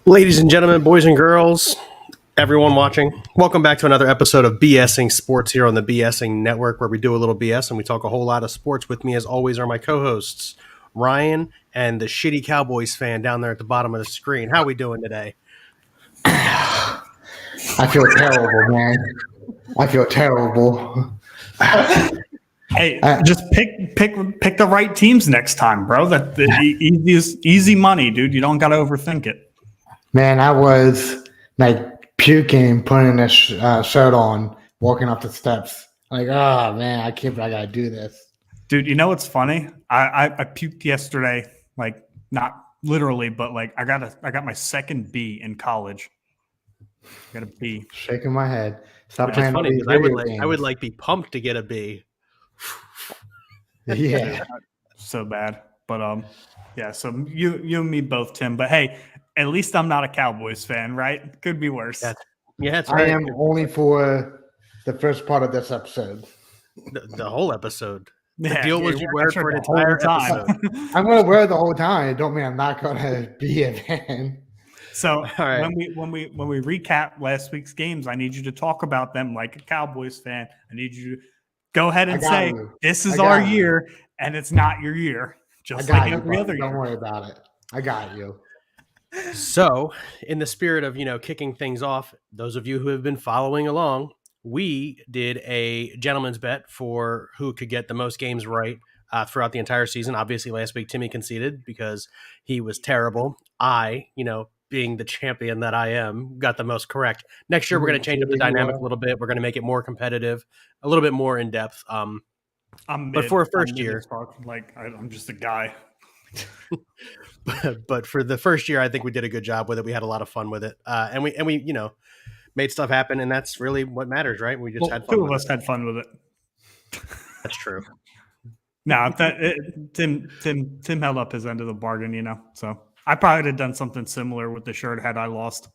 Ladies and gentlemen, boys and girls, everyone watching, welcome back to another episode of BSing Sports here on the BSing Network, where we do a little BS and we talk a whole lot of sports. With me, as always, are my co-hosts, Ryan and the shitty Cowboys fan down there at the bottom of the screen. How we doing today? I feel terrible, man. I feel terrible. Hey, just pick the right teams next time, bro. That the easy money, dude. You don't got to overthink it. Man, I was like puking, putting this shirt on, walking up the steps. Like, oh man, I gotta do this. Dude, you know what's funny? I puked yesterday, like not literally, but like I got my second B in college. I got a B. Shaking my head. Stop Which playing is funny these because video I would games. be pumped to get a B. Yeah. So bad. But yeah, so you and me both, Tim. But hey, at least I'm not a Cowboys fan, right? Could be worse. That's right. I am only for the first part of this episode. The whole episode. The Yeah, deal was you wear it for an entire episode. I'm gonna wear it the whole time. It don't mean I'm not gonna be a fan. So All right. when we recap last week's games, I need you to talk about them like a Cowboys fan. I need you to go ahead and say you. this is I got our you. year, and it's not your year, just I got like you, every bud. other Don't year. worry about it. I got you. So, in the spirit of, kicking things off, those of you who have been following along, we did a gentleman's bet for who could get the most games right throughout the entire season. Obviously, last week, Timmy conceded because he was terrible. I, being the champion that I am, got the most correct. Next year, we're going to change up the dynamic a little bit. We're going to make it more competitive, a little bit more in depth. But for a first year, I'm just a guy. but for the first year, I think we did a good job with it. We had a lot of fun with it, and we made stuff happen, and that's really what matters, right? We just had fun. Two of us had fun with it. That's true. No, Tim held up his end of the bargain, So I probably would have done something similar with the shirt had I lost.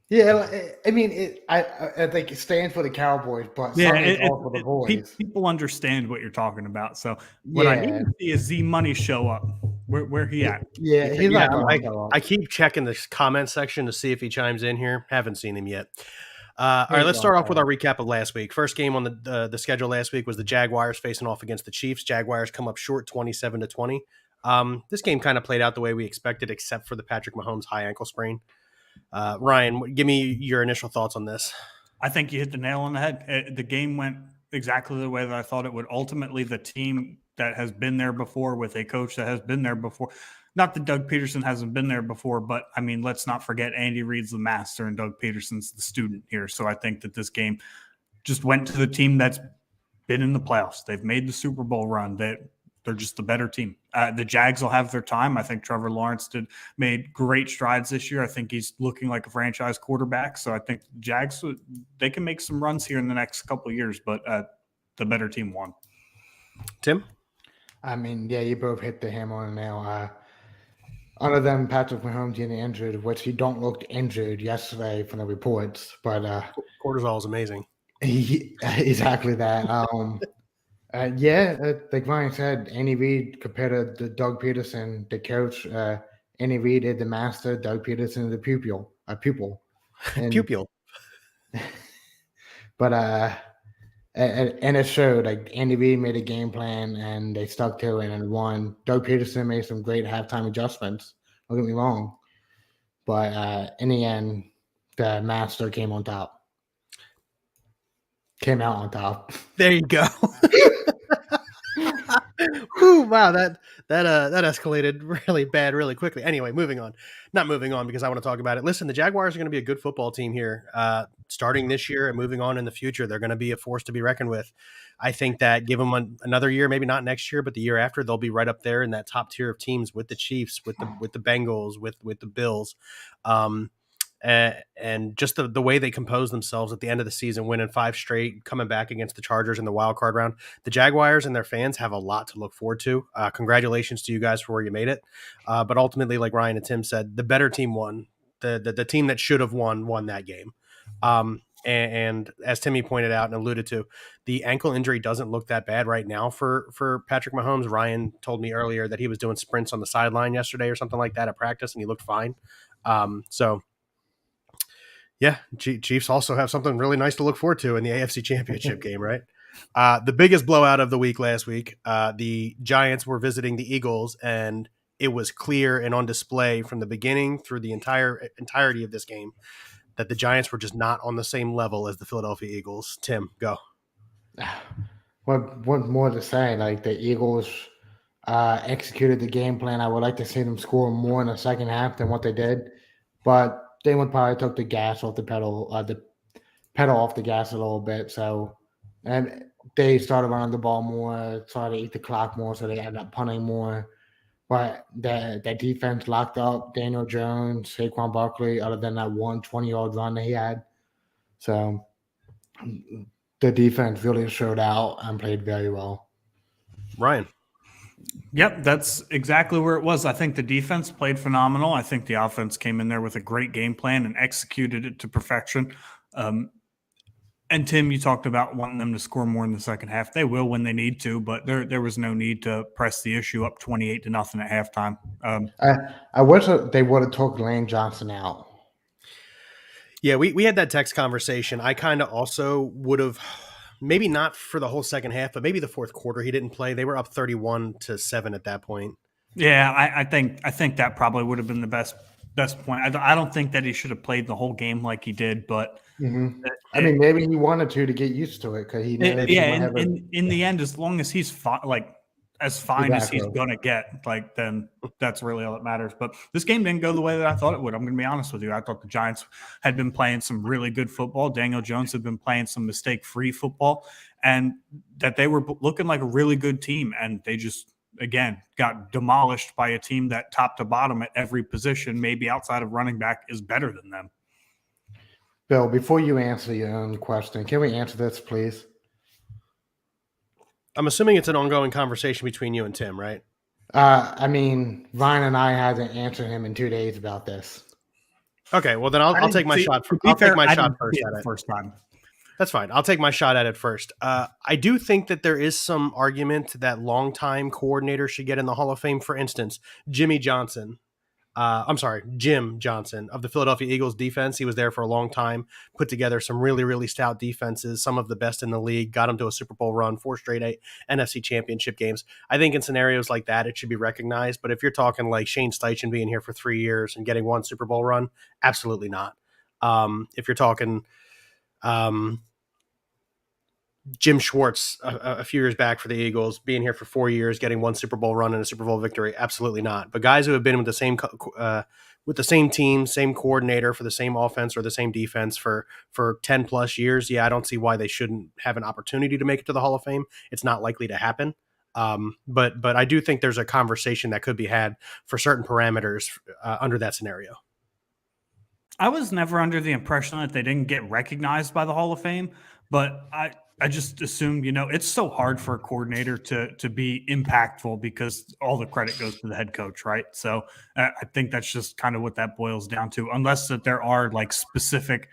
Yeah, I mean, I think it stands for the Cowboys, but something's all for the boys. People understand what you're talking about. So what I need to see is Z Money show up. Where he at? Yeah, he's not going to show up. I keep checking the comment section to see if he chimes in here. Haven't seen him yet. All right, let's start off with our recap of last week. First game on the schedule last week was the Jaguars facing off against the Chiefs. Jaguars come up short 27-20. This game kind of played out the way we expected, except for the Patrick Mahomes high ankle sprain. Ryan, give me your initial thoughts on this. I think you hit the nail on the head. The game went exactly the way that I thought it would. Ultimately, the team that has been there before with a coach that has been there before, not that Doug Peterson hasn't been there before, but I mean, let's not forget Andy Reid's the master and Doug Peterson's the student here. So I think that this game just went to the team that's been in the playoffs. They've made the Super Bowl run. They're just the better team. The Jags will have their time. I think Trevor Lawrence made great strides this year. I think he's looking like a franchise quarterback. So I think the Jags, they can make some runs here in the next couple of years, but the better team won. Tim? I mean, yeah, you both hit the hammer on the nail. Other than Patrick Mahomes getting injured, which he don't look injured yesterday from the reports, but cortisol is amazing. Exactly that. Like Ryan said, Andy Reid compared to Doug Peterson, the coach. Andy Reid is the master, Doug Peterson is the pupil. And, pupil. But and it showed. Like Andy Reid made a game plan and they stuck to it and won. Doug Peterson made some great halftime adjustments. Don't get me wrong, but in the end, the master came on top. Came out on top. There you go. Whew, wow, that escalated really bad really quickly. Anyway, not moving on because I want to talk about it. Listen, the Jaguars are going to be a good football team here, starting this year and moving on in the future. They're going to be a force to be reckoned with. I think that give them another year, maybe not next year, but the year after, they'll be right up there in that top tier of teams with the Chiefs, with the Bengals, with the Bills. And just the way they compose themselves at the end of the season, winning 5 straight, coming back against the Chargers in the wild card round. The Jaguars and their fans have a lot to look forward to. Congratulations to you guys for where you made it. But ultimately, like Ryan and Tim said, the better team won. The team that should have won that game. And as Timmy pointed out and alluded to, the ankle injury doesn't look that bad right now for Patrick Mahomes. Ryan told me earlier that he was doing sprints on the sideline yesterday or something like that at practice, and he looked fine. So yeah, Chiefs also have something really nice to look forward to in the AFC Championship game, right? The biggest blowout of the week last week, the Giants were visiting the Eagles, and it was clear and on display from the beginning through the entirety of this game that the Giants were just not on the same level as the Philadelphia Eagles. Tim, go. What more to say? Like the Eagles executed the game plan. I would like to see them score more in the second half than what they did, but they would probably took the gas off the pedal off the gas a little bit. So, and they started running the ball more, started to eat the clock more, so they ended up punting more. But that defense locked up Daniel Jones, Saquon Barkley, other than that 120-yard run that he had. So the defense really showed out and played very well. Ryan. Yep, that's exactly where it was. I think the defense played phenomenal. I think the offense came in there with a great game plan and executed it to perfection. And Tim, you talked about wanting them to score more in the second half. They will when they need to, but there was no need to press the issue up 28-0 at halftime. I wish they would have took Lane Johnson out. Yeah, we had that text conversation. I kind of also would have, maybe not for the whole second half, but maybe the fourth quarter he didn't play. They were up 31-7 at that point. Yeah, I think that probably would have been the best point. I don't think that he should have played the whole game like he did, but I mean, maybe he wanted to get used to it because he knew in the end, as long as he's as fine as he's gonna get, then that's really all that matters. But this game didn't go the way that I thought it would. I'm gonna be honest with you. I thought the Giants had been playing some really good football. Daniel Jones had been playing some mistake-free football, and that they were looking like a really good team, and they just again got demolished by a team that top to bottom at every position, maybe outside of running back, is better than them. Bill, before you answer your own question, can we answer this, please? I'm assuming it's an ongoing conversation between you and Tim, right? I mean, Ryan and I had to answer him in 2 days about this. Okay, well then I'll take my shot. I'll take my shot first at it. First time. That's fine. I'll take my shot at it first. I do think that there is some argument that longtime coordinators should get in the Hall of Fame. For instance, Jim Johnson of the Philadelphia Eagles defense. He was there for a long time, put together some really, really stout defenses, some of the best in the league, got him to a Super Bowl run, 4 straight NFC championship games. I think in scenarios like that, it should be recognized. But if you're talking like Shane Steichen being here for 3 years and getting 1 Super Bowl run, absolutely not. If you're talking Jim Schwartz a few years back for the Eagles, being here for 4 years, getting 1 Super Bowl run and a Super Bowl victory, absolutely not. But guys who have been with the same team, same coordinator for the same offense or the same defense for 10 plus years, yeah, I don't see why they shouldn't have an opportunity to make it to the Hall of Fame. It's not likely to happen. But I do think there's a conversation that could be had for certain parameters under that scenario. I was never under the impression that they didn't get recognized by the Hall of Fame, but I just assumed, it's so hard for a coordinator to be impactful because all the credit goes to the head coach, right? So I think that's just kind of what that boils down to, unless that there are specific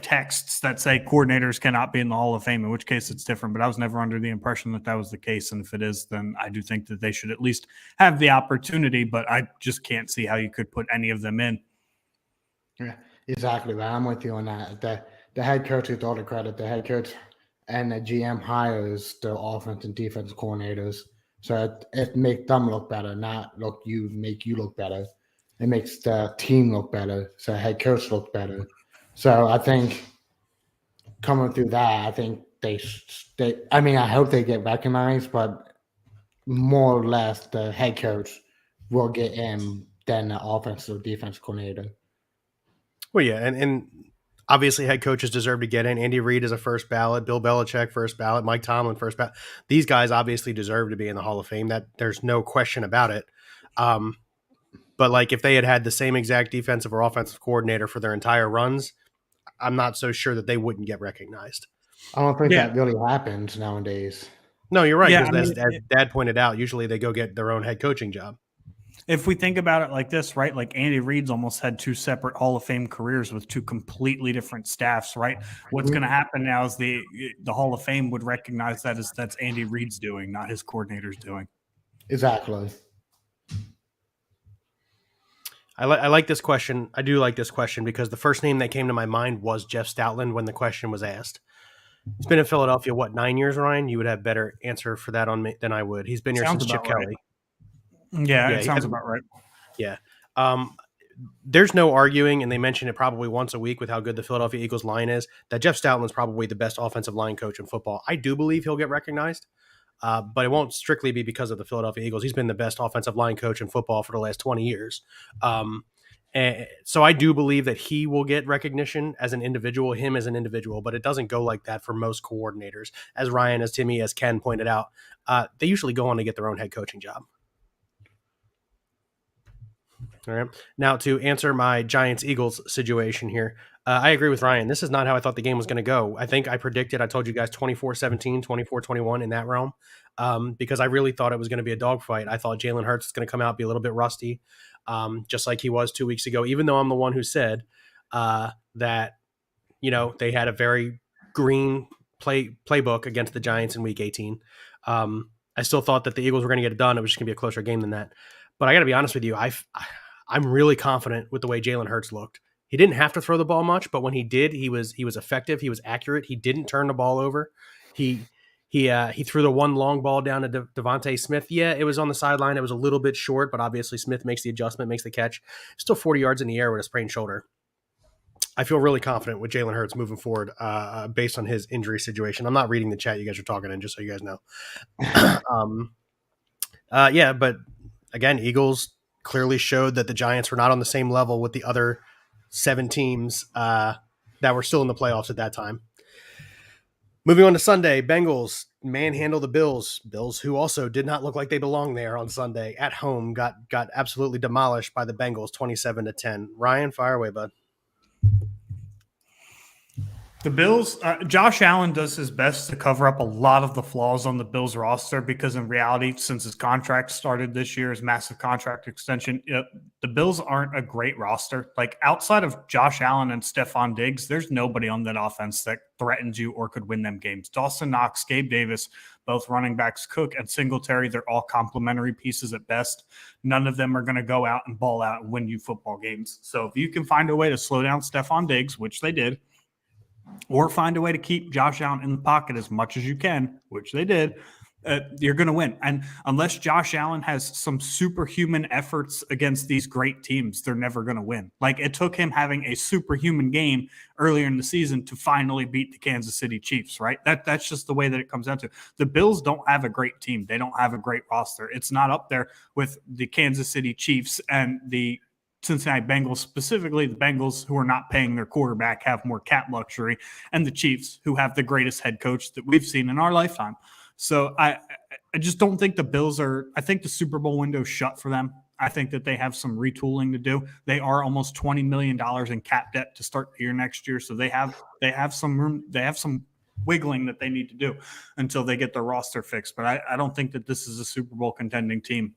texts that say coordinators cannot be in the Hall of Fame, in which case it's different. But I was never under the impression that was the case. And if it is, then I do think that they should at least have the opportunity, but I just can't see how you could put any of them in. Yeah, exactly. Right. I'm with you on that. The head coach gets all the credit. The head coach and the GM hires the offense and defense coordinators. So it makes them look better, not make you look better. It makes the team look better. So the head coach look better. So I think coming through that, I think I hope they get recognized, but more or less the head coach will get in than the offensive defense coordinator. Well, yeah, and obviously head coaches deserve to get in. Andy Reid is a first ballot, Bill Belichick first ballot, Mike Tomlin first ballot. These guys obviously deserve to be in the Hall of Fame. That there's no question about it. But if they had the same exact defensive or offensive coordinator for their entire runs, I'm not so sure that they wouldn't get recognized. I don't think that really happens nowadays. No, you're right. Yeah, as Dad pointed out, usually they go get their own head coaching job. If we think about it like this, right? Andy Reid's almost had 2 separate Hall of Fame careers with 2 completely different staffs, right? What's going to happen now is the Hall of Fame would recognize that's Andy Reid's doing, not his coordinator's doing. Exactly. I like this question. I do like this question because the first name that came to my mind was Jeff Stoutland when the question was asked. He's been in Philadelphia, 9 years, Ryan? You would have better answer for that on me than I would. He's been here Sounds since about Chip right. Kelly. Yeah, Yeah, it sounds about right. Yeah. There's no arguing, and they mention it probably once a week with how good the Philadelphia Eagles line is, that Jeff Stoutland's probably the best offensive line coach in football. I do believe he'll get recognized, but it won't strictly be because of the Philadelphia Eagles. He's been the best offensive line coach in football for the last 20 years. And so I do believe that he will get recognition as an individual, but it doesn't go like that for most coordinators. As Ryan, as Timmy, as Ken pointed out, they usually go on to get their own head coaching job. All right. Now, to answer my Giants-Eagles situation here, I agree with Ryan. This is not how I thought the game was going to go. I think I told you guys 24-17, 24-21 in that realm, because I really thought it was going to be a dogfight. I thought Jalen Hurts was going to come out, be a little bit rusty, just like he was 2 weeks ago, even though I'm the one who said that, they had a very green playbook against the Giants in Week 18. I still thought that the Eagles were going to get it done. It was just going to be a closer game than that. But I got to be honest with you, I'm really confident with the way Jalen Hurts looked. He didn't have to throw the ball much, but when he did, he was effective. He was accurate. He didn't turn the ball over. He threw the one long ball down to Devontae Smith. Yeah, it was on the sideline. It was a little bit short, but obviously Smith makes the adjustment, makes the catch. Still 40 yards in the air with a sprained shoulder. I feel really confident with Jalen Hurts moving forward based on his injury situation. I'm not reading the chat you guys are talking in, just so you guys know. Yeah, but again, Eagles clearly showed that the Giants were not on the same level with the other 7 teams that were still in the playoffs at that time. Moving on to Sunday, Bengals manhandle the Bills. Bills, who also did not look like they belonged there on Sunday at home, got absolutely demolished by the Bengals, 27-10. Ryan, fire away, bud. The Bills, Josh Allen does his best to cover up a lot of the flaws on the Bills roster because in reality, since his contract started this year, his massive contract extension, the Bills aren't a great roster. Like outside of Josh Allen and Stephon Diggs, there's nobody on that offense that threatens you or could win them games. Dawson Knox, Gabe Davis, both running backs, Cook and Singletary, they're all complementary pieces at best. None of them are going to go out and ball out and win you football games. So if you can find a way to slow down Stephon Diggs, which they did, or find a way to keep Josh Allen in the pocket as much as you can, which they did, you're going to win. And unless Josh Allen has some superhuman efforts against these great teams, they're never going to win. Like it took him having a superhuman game earlier in the season to finally beat the Kansas City Chiefs, right? That's just the way that it comes down to. The Bills don't have a great team. They don't have a great roster. It's not up there with the Kansas City Chiefs and the Cincinnati Bengals, specifically the Bengals, who are not paying their quarterback, have more cap luxury, and the Chiefs, who have the greatest head coach that we've seen in our lifetime. So I just don't think the Bills are – I think the Super Bowl window's shut for them. I think that they have some retooling to do. They are almost $20 million in cap debt to start the year next year, so they have some room – they have some wiggling that they need to do until they get their roster fixed. But I don't think that this is a Super Bowl contending team.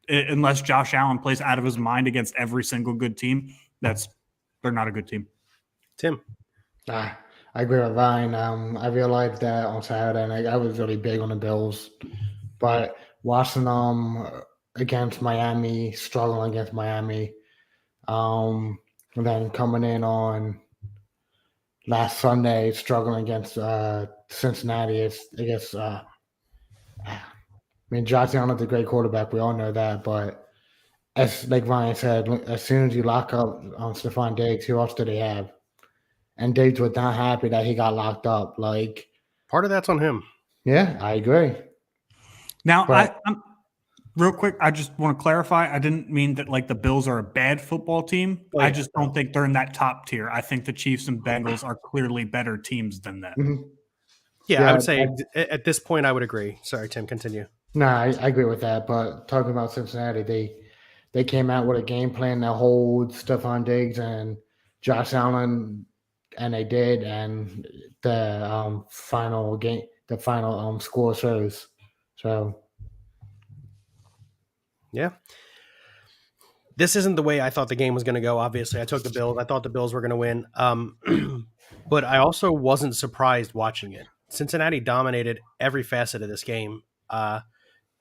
Unless Josh Allen plays out of his mind against every single good team, they're not a good team. Tim. I agree with Ryan. I realized that on Saturday, and I was really big on the Bills, but watching them against Miami, struggling against Miami, and then coming in on last Sunday, struggling against Cincinnati. I mean, Josh Allen's a great quarterback. We all know that. But as like Ryan said, as soon as you lock up on Stephon Diggs, who else do they have? And Diggs was not happy that he got locked up. Like, part of that's on him. Yeah, I agree. Now, I'm real quick, I just want to clarify. I didn't mean that like the Bills are a bad football team. Oh, yeah. I just don't think they're in that top tier. I think the Chiefs and Bengals are clearly better teams than that. Mm-hmm. Yeah, I would say at this point I would agree. Sorry, Tim, continue. No, I agree with that. But talking about Cincinnati, they came out with a game plan that holds Stephon Diggs and Josh Allen, and they did. And the final score shows. So, yeah. This isn't the way I thought the game was going to go. Obviously, I took the Bills. I thought the Bills were going to win. But I also wasn't surprised watching it. Cincinnati dominated every facet of this game.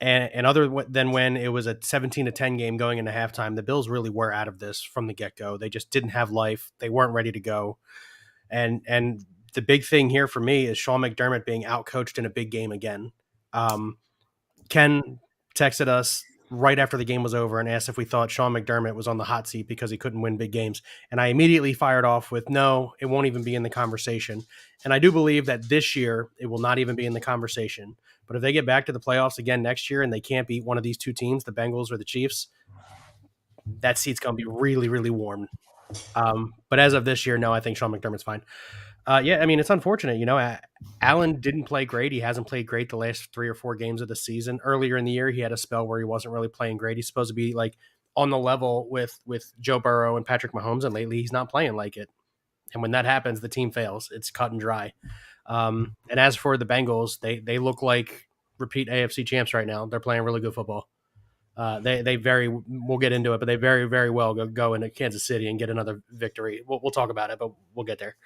And other than when it was a 17-10 game going into halftime, the Bills really were out of this from the get-go. They just didn't have life. They weren't ready to go. And the big thing here for me is Sean McDermott being outcoached in a big game again. Ken texted us right after the game was over and asked if we thought Sean McDermott was on the hot seat because he couldn't win big games. And I immediately fired off with, no, it won't even be in the conversation. And I do believe that this year it will not even be in the conversation. But if they get back to the playoffs again next year and they can't beat one of these two teams, the Bengals or the Chiefs, that seat's going to be really, really warm. But as of this year, no, I think Sean McDermott's fine. Yeah, I mean, it's unfortunate. Allen didn't play great. He hasn't played great the last 3 or 4 games of the season. Earlier in the year, he had a spell where he wasn't really playing great. He's supposed to be like on the level with Joe Burrow and Patrick Mahomes, and lately he's not playing like it. And when that happens, the team fails. It's cut and dry. And as for the Bengals, they look like repeat AFC champs right now. They're playing really good football. We'll get into it, but they very, very well go into Kansas City and get another victory. We'll talk about it, but we'll get there.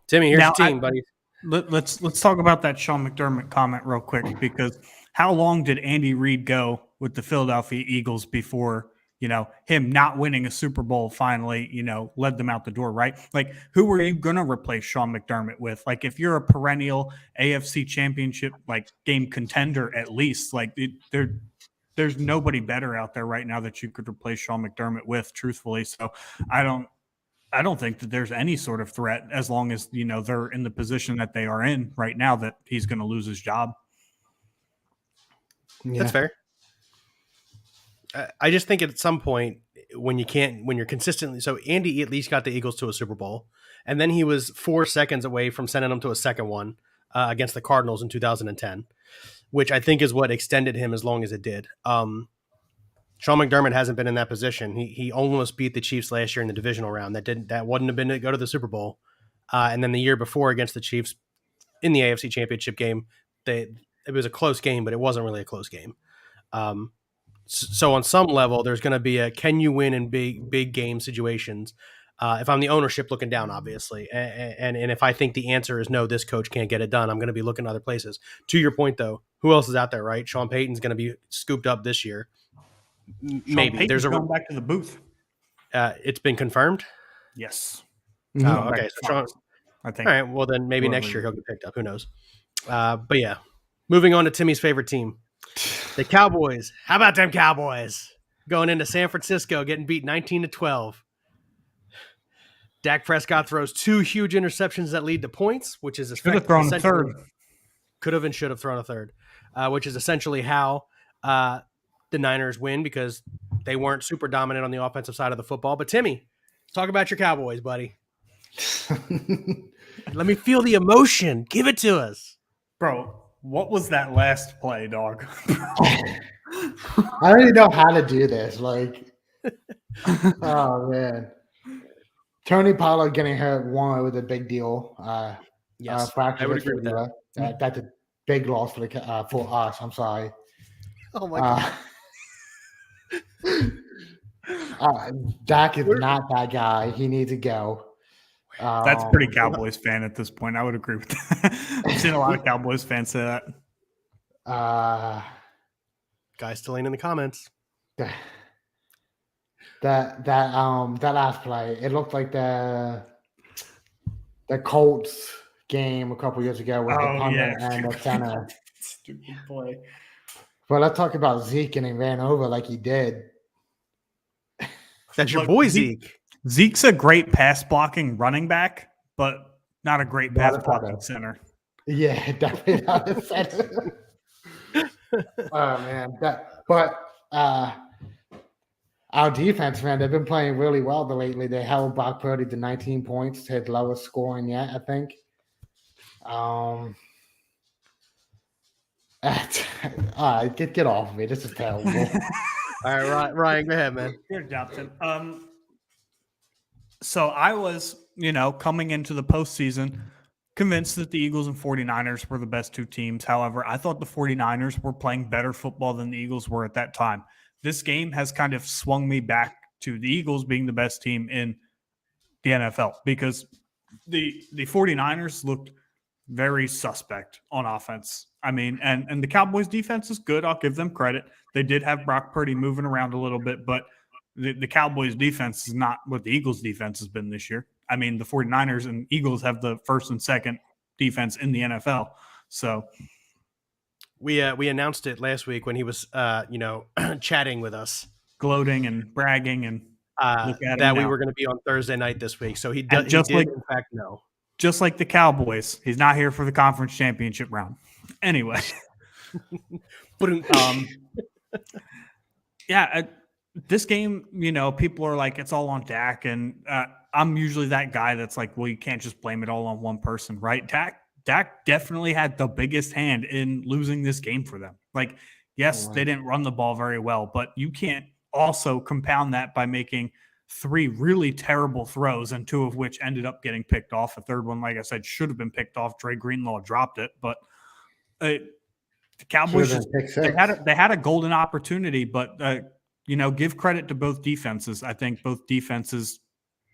Timmy, here's your team, buddy. Let's talk about that Sean McDermott comment real quick, because how long did Andy Reid go with the Philadelphia Eagles before, him not winning a Super Bowl finally, led them out the door, right? Like, who are you going to replace Sean McDermott with? Like, if you're a perennial AFC championship, game contender, at least, there's nobody better out there right now that you could replace Sean McDermott with, truthfully. So I don't think that there's any sort of threat, as long as, they're in the position that they are in right now, that he's going to lose his job. Yeah. That's fair. I just think at some point when you're consistently, so Andy at least got the Eagles to a Super Bowl, and then he was 4 seconds away from sending them to a second one against the Cardinals in 2010, which I think is what extended him as long as it did. Sean McDermott hasn't been in that position. He almost beat the Chiefs last year in the divisional round. That wouldn't have been to go to the Super Bowl. And then the year before against the Chiefs in the AFC Championship game, it was a close game, but it wasn't really a close game. So on some level, there's going to be a can you win in big game situations. If I'm the ownership looking down, obviously, and if I think the answer is no, this coach can't get it done, I'm going to be looking other places. To your point, though, who else is out there, right? Sean Payton's going to be scooped up this year. Maybe there's going back to the booth. It's been confirmed. Yes. Oh, okay. So Sean, I think. All right. Well, then maybe next year he'll get picked up. Who knows? But yeah, moving on to Timmy's favorite team, the Cowboys. How about them Cowboys going into San Francisco, getting beat 19-12? Dak Prescott throws 2 huge interceptions that lead to points, which is could have thrown a third. Could have and should have thrown a third, which is essentially how the Niners win, because they weren't super dominant on the offensive side of the football. But Timmy, talk about your Cowboys, buddy. Let me feel the emotion. Give it to us. Bro, what was that last play, dog? I don't even know how to do this. Oh, man. Tony Pollard getting hurt, one, was a big deal. Yes, I would agree with that. That's a big loss for us. I'm sorry. Oh, my God. Dak is not that guy. He needs to go. That's pretty Cowboys fan at this point. I would agree with that. I've seen a lot of Cowboys fans say that. Guys still ain't in the comments. That last play, it looked like the Colts game a couple years ago with the punter and the center. Stupid play. But let's talk about Zeke and he ran over like he did. That's your boy Zeke. Zeke's a great pass blocking running back, but not a great pass blocking center. Yeah, definitely not a center. Oh man, our defense, man, they've been playing really well lately. They held Brock Purdy to 19 points, his lowest scoring yet, I think. Get off of me. This is terrible. All right, Ryan, go ahead, man. Good job, Tim. So I was, coming into the postseason, convinced that the Eagles and 49ers were the best 2 teams. However, I thought the 49ers were playing better football than the Eagles were at that time. This game has kind of swung me back to the Eagles being the best team in the NFL, because the 49ers looked very suspect on offense I mean, and the Cowboys defense is good. I'll give them credit. They did have Brock Purdy moving around a little bit, but the Cowboys defense is not what the Eagles defense has been this year. I mean, the 49ers and Eagles have the first and second defense in the NFL. So we announced it last week when he was chatting with us, gloating and bragging and that we were going to be on Thursday night this week. So he did in fact know. Just like the Cowboys, he's not here for the conference championship round. Anyway, this game, people are like, it's all on Dak, and I'm usually that guy that's like, well, you can't just blame it all on one person, right? Dak definitely had the biggest hand in losing this game for them. Like, yes, they didn't run the ball very well, but you can't also compound that by making 3 really terrible throws, and 2 of which ended up getting picked off. A third one, like I said, should have been picked off. Dre Greenlaw dropped it, but the Cowboys they had a golden opportunity. But give credit to both defenses. I think both defenses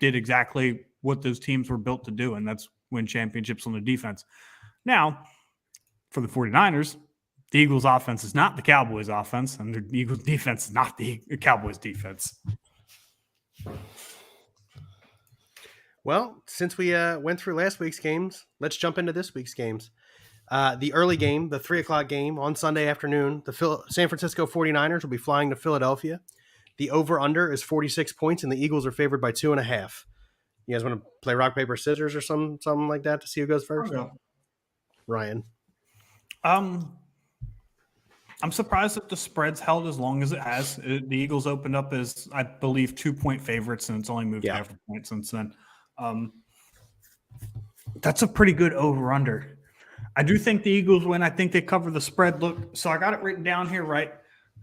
did exactly what those teams were built to do, and that's win championships on the defense. Now, for the 49ers, the Eagles offense is not the Cowboys offense, and the Eagles defense is not the Cowboys defense. Well, since we went through last week's games, let's jump into this week's games. The early game, the 3:00 game on Sunday afternoon, the San Francisco 49ers will be flying to Philadelphia. The over-under is 46 points, and the Eagles are favored by 2.5. You guys want to play rock, paper, scissors or something like that to see who goes first? Ryan. I'm surprised that the spread's held as long as it has. The Eagles opened up as, I believe, 2-point favorites, and it's only moved half a point since then. That's a pretty good over-under. I do think the Eagles win. I think they cover the spread. Look, so I got it written down here, right?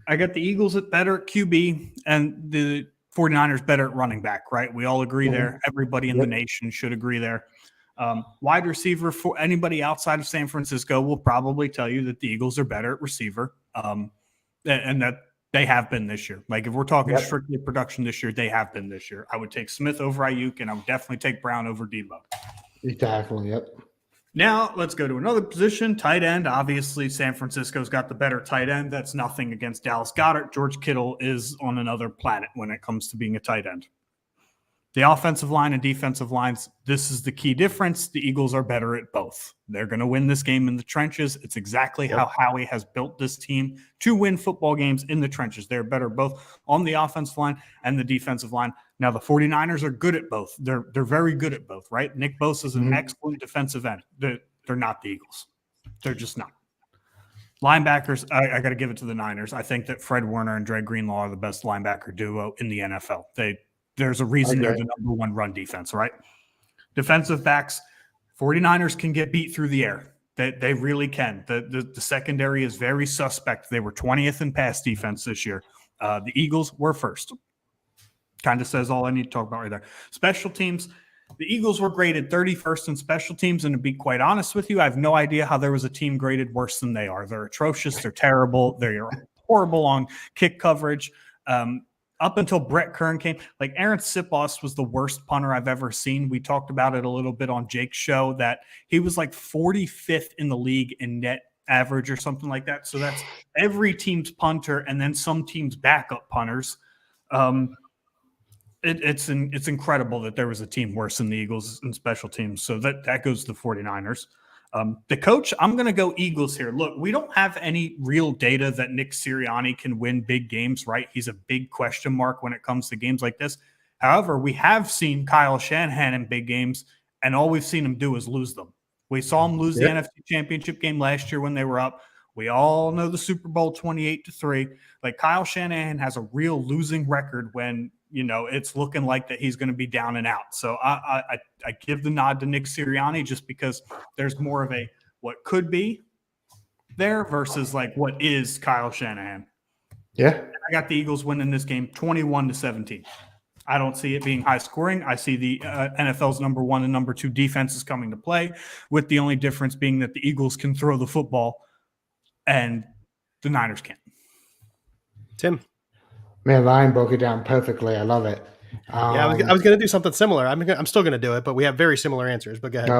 I got the Eagles at better at QB and the 49ers better at running back, right? We all agree there. Everybody in the nation should agree there. Wide receiver, for anybody outside of San Francisco will probably tell you that the Eagles are better at receiver, and that they have been this year. Like, if we're talking strictly production this year, they have been this year. I would take Smith over Ayuk, and I would definitely take Brown over Debo. Exactly, yep. Now, let's go to another position, tight end. Obviously, San Francisco's got the better tight end. That's nothing against Dallas Goedert. George Kittle is on another planet when it comes to being a tight end. The offensive line and defensive lines, this is the key difference. The Eagles are better at both. They're going to win this game in the trenches. It's exactly how Howie has built this team to win football games in the trenches. They're better both on the offensive line and the defensive line. Now, the 49ers are good at both. They're very good at both, right? Nick Bosa is an excellent defensive end. They're not the Eagles. They're just not. Linebackers, I got to give it to the Niners. I think that Fred Warner and Dre Greenlaw are the best linebacker duo in the NFL. There's a reason they're the number one run defense, right? Defensive backs, 49ers can get beat through the air. They really can. The secondary is very suspect. They were 20th in pass defense this year. The Eagles were first. Kind of says all I need to talk about right there. Special teams, the Eagles were graded 31st in special teams, and to be quite honest with you, I have no idea how there was a team graded worse than they are. They're atrocious. They're terrible. They're horrible on kick coverage. Up until Brett Kern came, like Aaron Sipos was the worst punter I've ever seen. We talked about it a little bit on Jake's show that he was like 45th in the league in net average or something like that. So that's every team's punter and then some team's backup punters. It's incredible that there was a team worse than the Eagles in special teams. So that goes to the 49ers. The coach, I'm going to go Eagles here. Look, we don't have any real data that Nick Sirianni can win big games, right? He's a big question mark when it comes to games like this. However, we have seen Kyle Shanahan in big games, and all we've seen him do is lose them. We saw him lose the NFC Championship game last year when they were up. We all know the Super Bowl 28-3. Like, Kyle Shanahan has a real losing record when, it's looking like that he's going to be down and out. So I give the nod to Nick Sirianni just because there's more of a what could be there versus like what is Kyle Shanahan. Yeah. I got the Eagles winning this game 21-17. I don't see it being high scoring. I see the NFL's number 1 and number 2 defenses coming to play, with the only difference being that the Eagles can throw the football and the Niners can't. Tim. Man, Ryan broke it down perfectly. I love it. I was going to do something similar. I'm still going to do it, but we have very similar answers. But go ahead.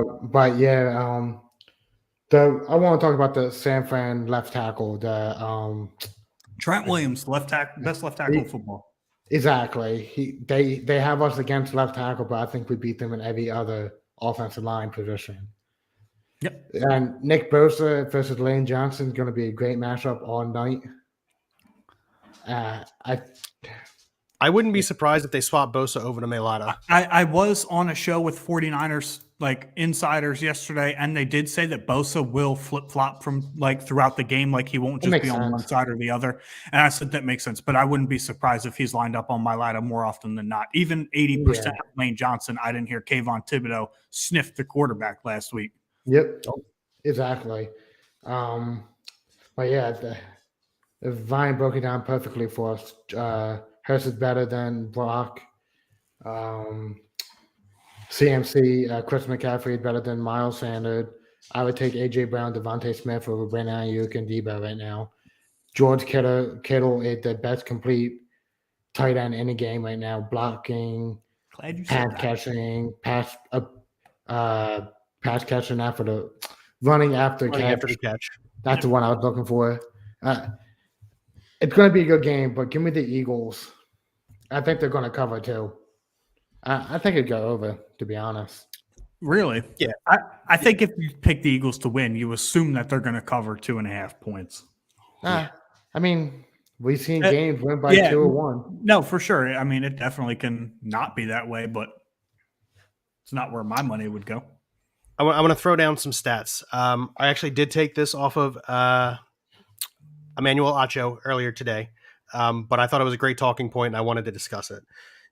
The I want to talk about the San Fran left tackle. Trent Williams, best left tackle in football. Exactly. They have us against left tackle, but I think we beat them in every other offensive line position. Yep. And Nick Bosa versus Lane Johnson is going to be a great matchup all night. I wouldn't be surprised if they swap Bosa over to Mailata. I was on a show with 49ers like insiders yesterday, and they did say that Bosa will flip flop from like throughout the game, like he won't just be on one side or the other. And I said that makes sense, but I wouldn't be surprised if he's lined up on Mailata more often than not. Even 80% of Lane Johnson, I didn't hear Kayvon Thibodeau sniff the quarterback last week. Yep, exactly. But yeah, Vine broke it down perfectly for us. Hurts is better than Brock. CMC, Chris McCaffrey is better than Miles Sanders. I would take A.J. Brown, Devontae Smith over Brandon Ayuk and Debo right now. George Kittle is the best complete tight end in the game right now. Blocking, pass catching, pass catching after the running after the catch. That's the one I was looking for. It's going to be a good game, but give me the Eagles. I think they're going to cover too. I think it'd go over, to be honest. Really? Yeah. I think if you pick the Eagles to win, you assume that they're going to cover 2.5 points. I mean, we've seen games win by 2 or 1. No, for sure. I mean, it definitely can not be that way, but it's not where my money would go. I'm going to throw down some stats. I actually did take this off of Emmanuel Acho earlier today, but I thought it was a great talking point, and I wanted to discuss it.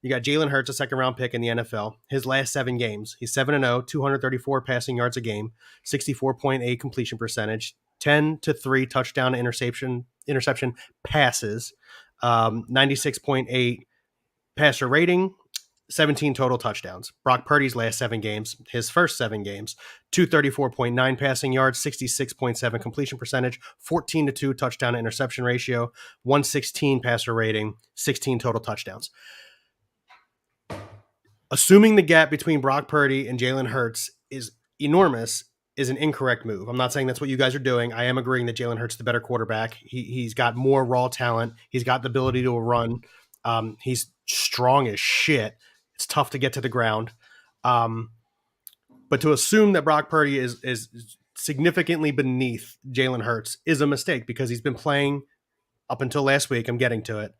You got Jalen Hurts, a second-round pick in the NFL. His last 7 games, he's 7-0, 234 passing yards a game, 64.8 completion percentage, 10-3 touchdown interception passes, 96.8 passer rating, 17 total touchdowns. Brock Purdy's last 7 games, his first 7 games, 234.9 passing yards, 66.7 completion percentage, 14-2 touchdown to interception ratio, 116 passer rating, 16 total touchdowns. Assuming the gap between Brock Purdy and Jalen Hurts is enormous is an incorrect move. I'm not saying that's what you guys are doing. I am agreeing that Jalen Hurts is the better quarterback. He's got more raw talent. He's got the ability to run. He's strong as shit. It's tough to get to the ground. But to assume that Brock Purdy is significantly beneath Jalen Hurts is a mistake because he's been playing up until last week. I'm getting to it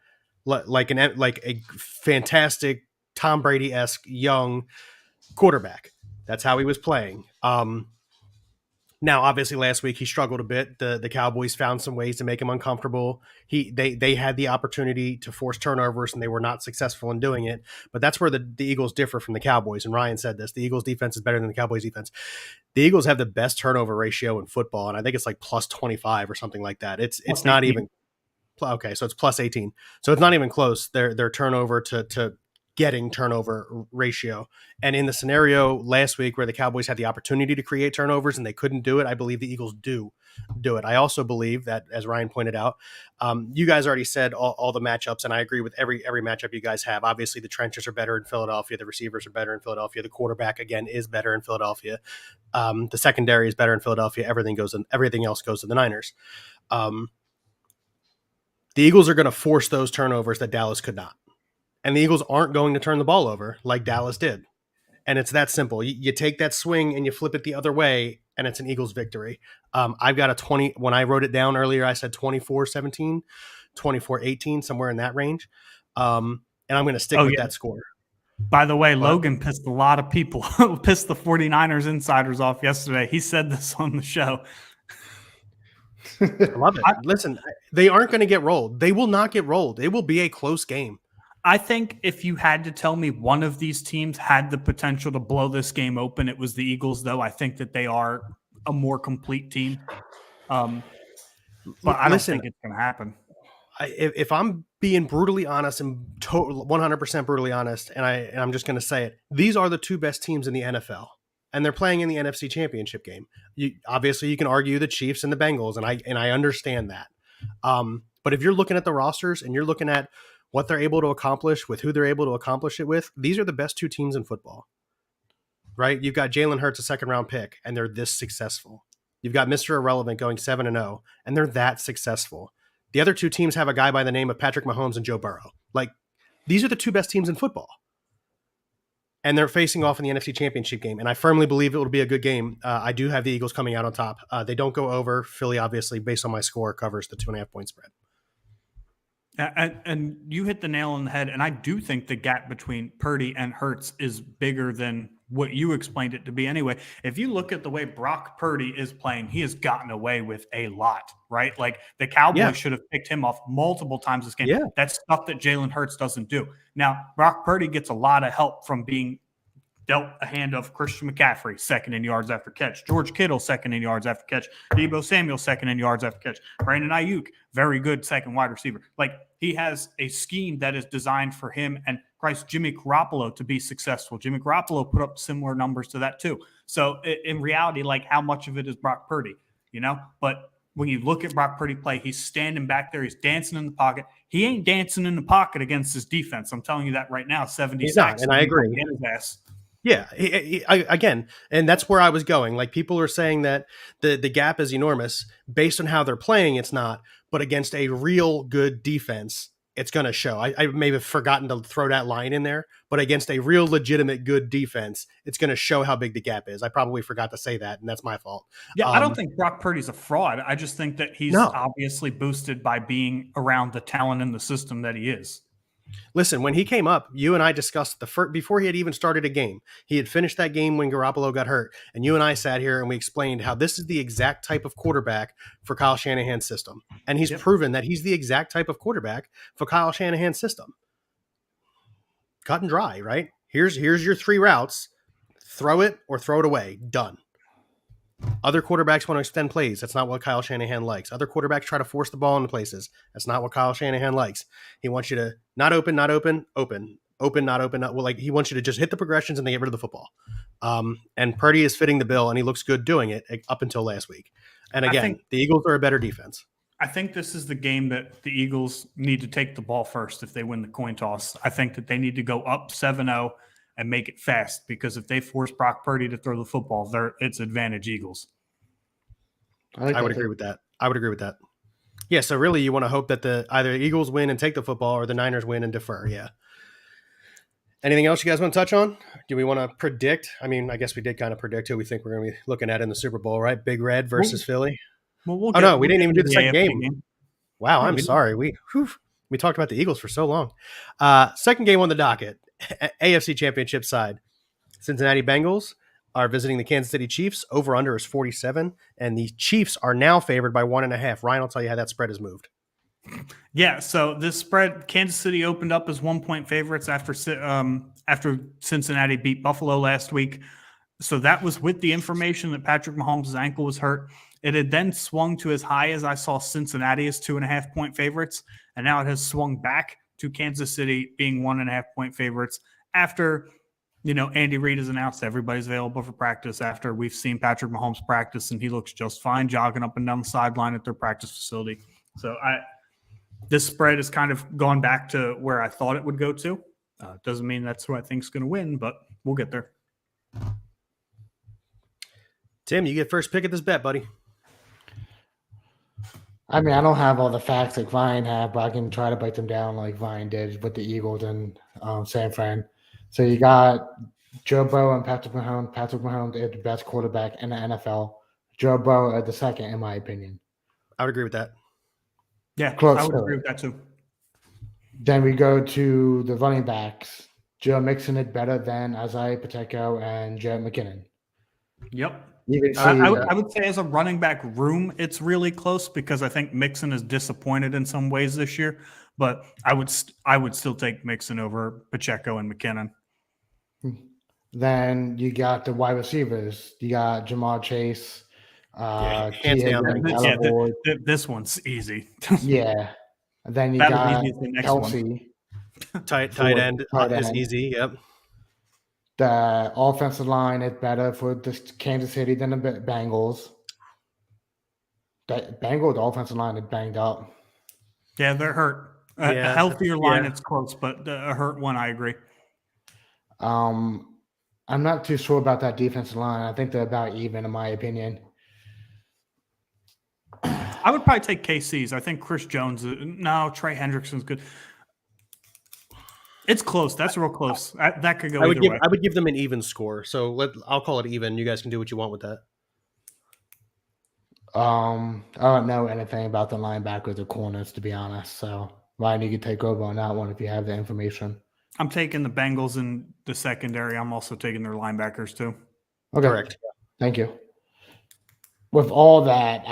like a fantastic Tom Brady-esque young quarterback. That's how he was playing. Now, obviously, last week he struggled a bit. The Cowboys found some ways to make him uncomfortable. They had the opportunity to force turnovers, and they were not successful in doing it. But that's where the Eagles differ from the Cowboys. And Ryan said this: the Eagles' defense is better than the Cowboys' defense. The Eagles have the best turnover ratio in football, and I think it's like plus 25 or something like that. It's not even okay. So it's plus 18. So it's not even close. Their turnover to getting turnover ratio. And in the scenario last week where the Cowboys had the opportunity to create turnovers and they couldn't do it, I believe the Eagles do it. I also believe that, as Ryan pointed out, you guys already said all the matchups, and I agree with every matchup you guys have. Obviously, the trenches are better in Philadelphia. The receivers are better in Philadelphia. The quarterback, again, is better in Philadelphia. The secondary is better in Philadelphia. Everything else goes to the Niners. The Eagles are going to force those turnovers that Dallas could not. And the Eagles aren't going to turn the ball over like Dallas did. And it's that simple. You take that swing and you flip it the other way, and it's an Eagles victory. I've got a 20. When I wrote it down earlier, I said 24-17, 24-18, somewhere in that range. And I'm going to stick with that score. By the way, Logan pissed a lot of people, pissed the 49ers insiders off yesterday. He said this on the show. I love it. Listen, they aren't going to get rolled. They will not get rolled. It will be a close game. I think if you had to tell me one of these teams had the potential to blow this game open, it was the Eagles, though. I think that they are a more complete team. But I don't think it's going to happen. If I'm being brutally honest and 100% brutally honest, and I'm just going to say it, these are the 2 best teams in the NFL, and they're playing in the NFC Championship game. Obviously, you can argue the Chiefs and the Bengals, and I understand that. But if you're looking at the rosters and you're looking at what they're able to accomplish with who they're able to accomplish it with, these are the best 2 teams in football, right? You've got Jalen Hurts, a second-round pick, and they're this successful. You've got Mr. Irrelevant going 7-0, and they're that successful. The other two teams have a guy by the name of Patrick Mahomes and Joe Burrow. Like, these are the two best teams in football. And they're facing off in the NFC Championship game. And I firmly believe it will be a good game. I do have the Eagles coming out on top. They don't go over. Philly, obviously, based on my score, covers the 2.5-point spread. And you hit the nail on the head. And I do think the gap between Purdy and Hurts is bigger than what you explained it to be anyway. If you look at the way Brock Purdy is playing, he has gotten away with a lot, right? Like the Cowboys should have picked him off multiple times this game. Yeah. That's stuff that Jalen Hurts doesn't do. Now, Brock Purdy gets a lot of help from being dealt a hand of Christian McCaffrey, second in yards after catch. George Kittle, second in yards after catch. Deebo Samuel, second in yards after catch. Brandon Ayuk, very good second wide receiver. Like, he has a scheme that is designed for him and Christ, Jimmy Garoppolo to be successful. Jimmy Garoppolo put up similar numbers to that too. So in reality, like, how much of it is Brock Purdy, you know? But when you look at Brock Purdy play, he's standing back there. He's dancing in the pocket. He ain't dancing in the pocket against his defense. I'm telling you that right now. 70 sacks. And I agree. Yeah, again, and that's where I was going. Like, people are saying that the gap is enormous. Based on how they're playing, it's not. But against a real good defense, it's going to show. I may have forgotten to throw that line in there, but against a real legitimate good defense, it's going to show how big the gap is. I probably forgot to say that, and that's my fault. Yeah, I don't think Brock Purdy's a fraud. I just think that he's obviously boosted by being around the talent in the system that he is. Listen, when he came up, you and I discussed before he had even started a game. He had finished that game when Garoppolo got hurt, and you and I sat here and we explained how this is the exact type of quarterback for Kyle Shanahan's system. And he's proven that he's the exact type of quarterback for Kyle Shanahan's system. Cut and dry, right? Here's your three routes. Throw it or throw it away. Done. Other quarterbacks want to extend plays. That's not what Kyle Shanahan likes. Other quarterbacks try to force the ball into places. That's not what Kyle Shanahan likes. He wants you to not open, not open, open, open, not open. Not, well, like, he wants you to just hit the progressions and then get rid of the football. And Purdy is fitting the bill, and he looks good doing it up until last week. And again, the Eagles are a better defense. I think this is the game that the Eagles need to take the ball first if they win the coin toss. I think that they need to go up 7-0 and make it fast, because if they force Brock Purdy to throw the football, it's advantage Eagles. I would agree with that. Yeah, so really you want to hope that either the Eagles win and take the football or the Niners win and defer, yeah. Anything else you guys want to touch on? Do we want to predict? I mean, I guess we did kind of predict who we think we're going to be looking at in the Super Bowl, right? Big Red versus Philly. Well, we didn't even do the second game. Wow, Yeah, I'm sorry. We talked about the Eagles for so long. Second game on the docket, AFC Championship side. Cincinnati Bengals are visiting the Kansas City Chiefs. Over-under is 47, and the Chiefs are now favored by 1.5. Ryan will tell you how that spread has moved. Yeah, so this spread, Kansas City opened up as 1-point favorites after Cincinnati beat Buffalo last week. So that was with the information that Patrick Mahomes' ankle was hurt. It had then swung to as high as I saw Cincinnati as 2.5-point favorites, and now it has swung back to Kansas City being 1.5-point favorites after, Andy Reid has announced everybody's available for practice, after we've seen Patrick Mahomes practice, and he looks just fine jogging up and down the sideline at their practice facility. So this spread has kind of gone back to where I thought it would go to. Doesn't mean that's who I think is going to win, but we'll get there. Tim, you get first pick at this bet, buddy. I mean, I don't have all the facts like Ryan had, but I can try to break them down like Ryan did with the Eagles and San Fran. So you got Joe Burrow and Patrick Mahomes. Patrick Mahomes is the best quarterback in the NFL. Joe Burrow is the second, in my opinion. I would agree with that. Yeah, close. I would agree with that too. Then we go to the running backs. Joe Mixon is better than Isaiah Pacheco and Jared McKinnon. Yep. I would say as a running back room, it's really close, because I think Mixon is disappointed in some ways this year. But I would still take Mixon over Pacheco and McKinnon. Then you got the wide receivers. You got Jamar Chase. Hands down. This one's easy. Yeah. And then you got Kelsey. Tight end is easy. Yep. The offensive line is better for the Kansas City than the Bengals. The Bengals offensive line is banged up. Yeah, they're hurt. A healthier line, it's close, but a hurt one, I agree. I'm not too sure about that defensive line. I think they're about even, in my opinion. I would probably take KC's. I think Chris Jones. No, Trey Hendrickson's good. It's close. That's real close. That could go either way. I would give them an even score. So I'll call it even. You guys can do what you want with that. I don't know anything about the linebackers or corners, to be honest. So Ryan, you can take over on that one if you have the information. I'm taking the Bengals in the secondary. I'm also taking their linebackers too. Okay. Correct. Thank you. With all that,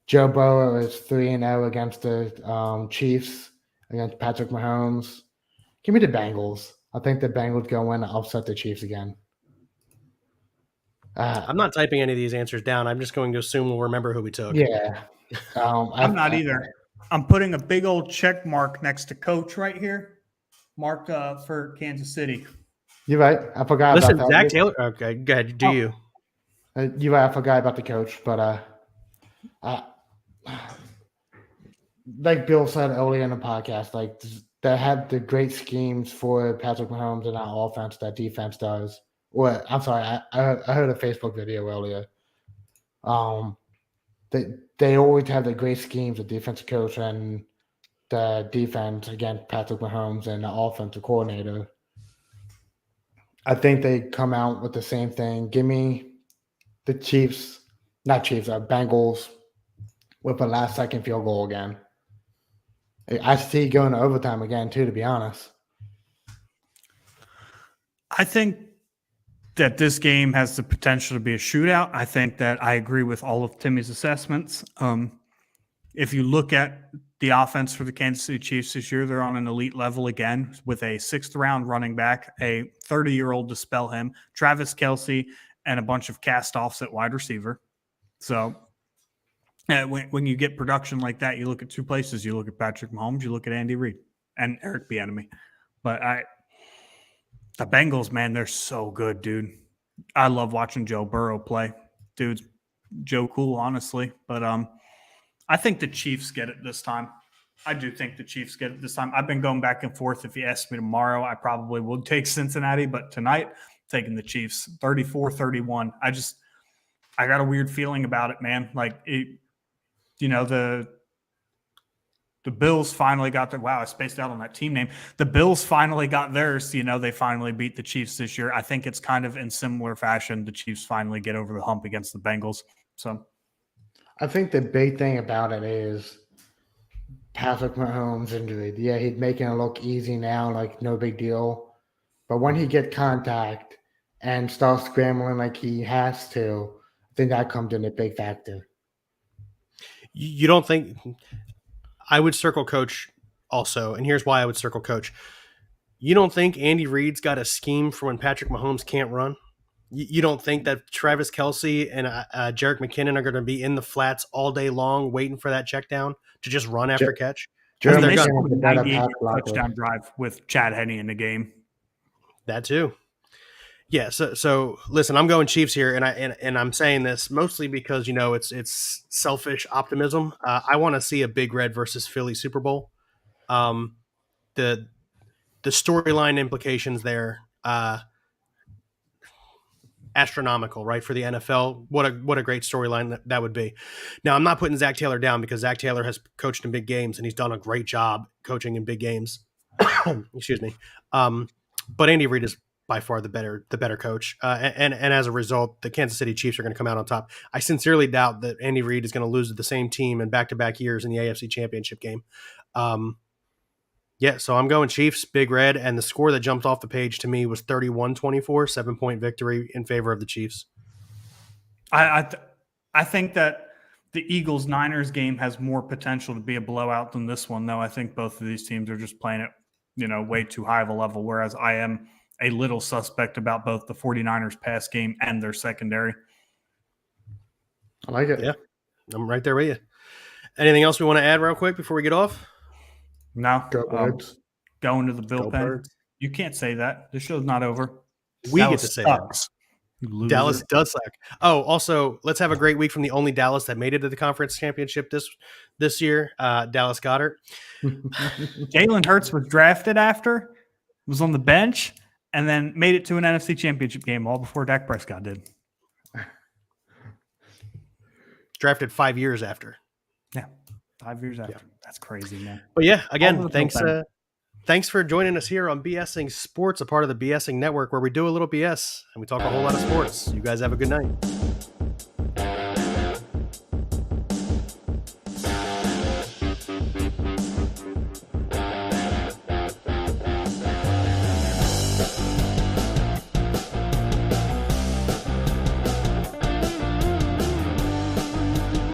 Joe Burrow is 3-0 against the Chiefs, against Patrick Mahomes. Give me the Bengals. I think the Bengals go in and upset the Chiefs again. I'm not typing any of these answers down. I'm just going to assume we'll remember who we took. Yeah. I'm not either. I'm putting a big old check mark next to Coach right here, marked for Kansas City. You're right. I forgot Listen, about that. Zach Taylor. Okay, go ahead. Do you? You're right. I forgot about the coach, but like Bill said earlier in the podcast, like they have the great schemes for Patrick Mahomes and that offense that defense does. Or I'm sorry, I heard a Facebook video earlier. They always have the great schemes, the defensive coach and the defense against Patrick Mahomes and the offensive coordinator. I think they come out with the same thing. Give me the Bengals with a last-second field goal again. I see going to overtime again, too, to be honest. I think that this game has the potential to be a shootout. I think that I agree with all of Timmy's assessments. If you look at the offense for the Kansas City Chiefs this year, they're on an elite level again with a 6th-round running back, a 30-year-old to spell him, Travis Kelce, and a bunch of cast-offs at wide receiver. So when you get production like that, you look at two places. You look at Patrick Mahomes, you look at Andy Reid and Eric Bieniemy. But the Bengals, man, they're so good, dude. I love watching Joe Burrow play. Dude's Joe Cool, honestly. But I think the Chiefs get it this time. I do think the Chiefs get it this time. I've been going back and forth. If you ask me tomorrow, I probably would take Cincinnati. But tonight, taking the Chiefs, 34-31. I got a weird feeling about it, man. Like, the Bills finally got their – wow, I spaced out on that team name. The Bills finally got theirs. They finally beat the Chiefs this year. I think it's kind of in similar fashion. The Chiefs finally get over the hump against the Bengals. So I think the big thing about it is Patrick Mahomes injury. Yeah, he's making it look easy now, like no big deal. But when he gets contact and starts scrambling like he has to, I think that comes in a big factor. You don't think – I would circle Coach also, and here's why I would circle Coach. You don't think Andy Reid's got a scheme for when Patrick Mahomes can't run? You don't think that Travis Kelce and Jerick McKinnon are going to be in the flats all day long waiting for that check down to just run after catch? They scored a 98 touchdown drive with Chad Henne in the game. That too. Yeah. So listen, I'm going Chiefs here, and I'm saying this mostly because it's selfish optimism. I want to see a Big Red versus Philly Super Bowl. The storyline implications there. Astronomical, right, for the NFL. What a great storyline that would be. Now, I'm not putting Zach Taylor down because Zach Taylor has coached in big games and he's done a great job coaching in big games. Excuse me. But Andy Reid is by far the better coach, and as a result, the Kansas City Chiefs are going to come out on top. I sincerely doubt that Andy Reid is going to lose to the same team in back-to-back years in the AFC Championship game. Yeah, so I'm going Chiefs, Big Red, and the score that jumped off the page to me was 31-24, 7-point victory in favor of the Chiefs. I think that the Eagles-Niners game has more potential to be a blowout than this one, though. I think both of these teams are just playing it, way too high of a level, whereas I am a little suspect about both the 49ers pass game and their secondary. I like it. Yeah, I'm right there with you. Anything else we want to add real quick before we get off? No. Go Birds. Going to the bullpen. Birds. You can't say that. The show's not over. We Dallas get to say sucks. that. Dallas does suck. Oh, also, let's have a great week from the only Dallas that made it to the conference championship this year, Dallas Goedert. Jalen Hurts was drafted after, was on the bench, and then made it to an NFC championship game all before Dak Prescott did. drafted 5 years after. Yeah, 5 years after. That's crazy, man. But yeah, All again, over the thanks. bullpen. Thanks for joining us here on BSing Sports, a part of the BSing Network, where we do a little BS and we talk a whole lot of sports. You guys have a good night.